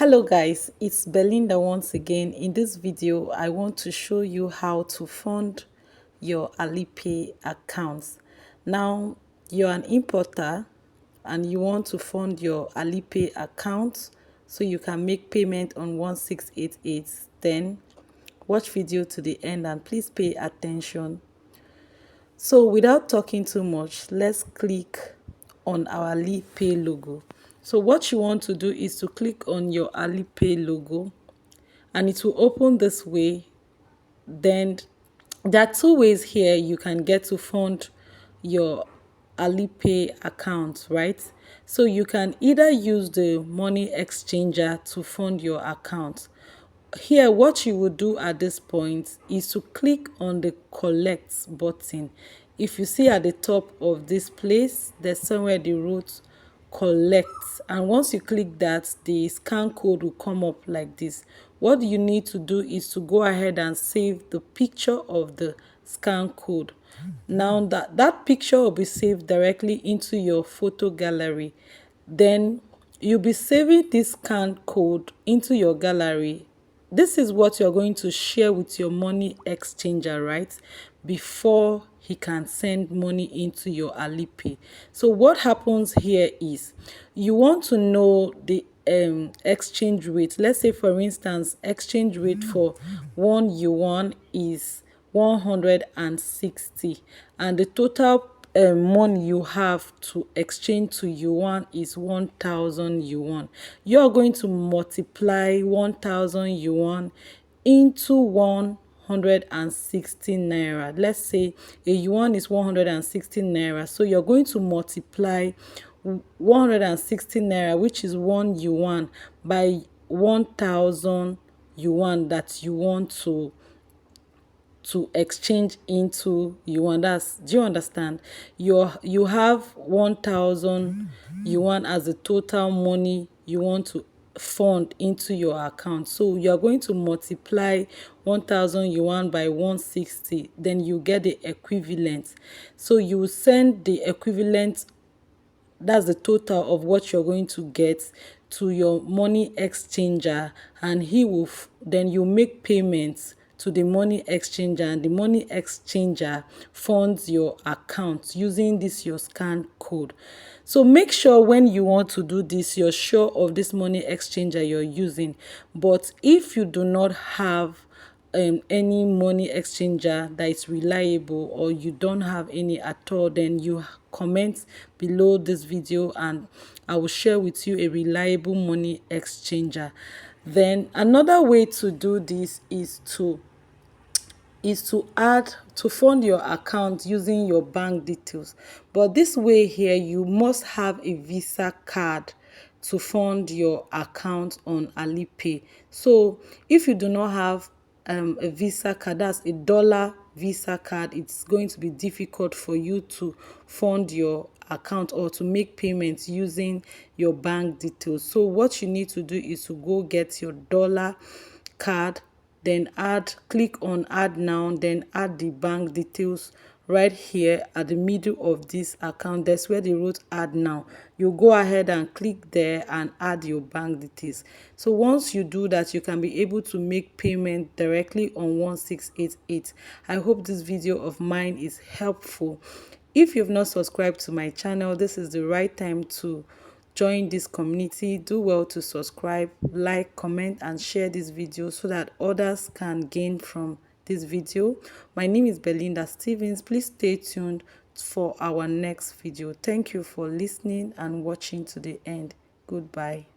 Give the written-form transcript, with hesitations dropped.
Hello guys, it's Belinda once again. In this video, I want to show you how to fund your Alipay accounts. Now, you're an importer and you want to fund your Alipay account so you can make payment on 1688. Then watch video to the end and please pay attention. So without talking too much, let's click on our Alipay logo. So what you want to do is to click on your Alipay logo and it will open this way. Then there are two ways here you can get to fund your Alipay account, right? So you can either use the money exchanger to fund your account. Here, what you would do at this point is to click on the collect button. If you see at the top of this place, there's somewhere the root collect, and once you click that, the scan code will come up like this. What you need to do is to go ahead and save the picture of the scan code. Now that picture will be saved directly into your photo gallery. Then you'll be saving this scan code into your gallery. This is what you're going to share with your money exchanger, right? Before he can send money into your Alipay. So what happens here is you want to know the exchange rate. Let's say, for instance, exchange rate for 1 yuan is 160 and the total money you have to exchange to yuan is 1000 yuan. You're going to multiply 1000 yuan into 160 naira. Let's say a yuan is 160 naira, so you're going to multiply 160 naira, which is 1 yuan, by 1000 yuan that you want to exchange into yuan. That's, do you understand? You have 1000 yuan as the total money you want to fund into your account. So you're going to multiply 1000 yuan by 160, then you get the equivalent. So you send the equivalent, that's the total of what you're going to get, to your money exchanger, and he will then you make payments to the money exchanger, and the money exchanger funds your account using this your scan code. So make sure when you want to do this, you're sure of this money exchanger you're using. But if you do not have any money exchanger that is reliable, or you don't have any at all, then you comment below this video and I will share with you a reliable money exchanger. Then another way to do this is to add to fund your account using your bank details. But this way here, you must have a Visa card to fund your account on Alipay. So if you do not have a Visa card, that's a dollar Visa card, it's going to be difficult for you to fund your account or to make payments using your bank details. So what you need to do is to go get your dollar card, then click on add now, then add the bank details right here at the middle of this account. That's where they wrote add now. You go ahead and click there and add your bank details. So once you do that, you can be able to make payment directly on 1688. I hope this video of mine is helpful. If you've not subscribed to my channel, this is the right time to join this community. Do well to subscribe, like, comment and share this video so that others can gain from this video. My name is Belinda Stevens. Please stay tuned for our next video. Thank you for listening and watching to the end. Goodbye.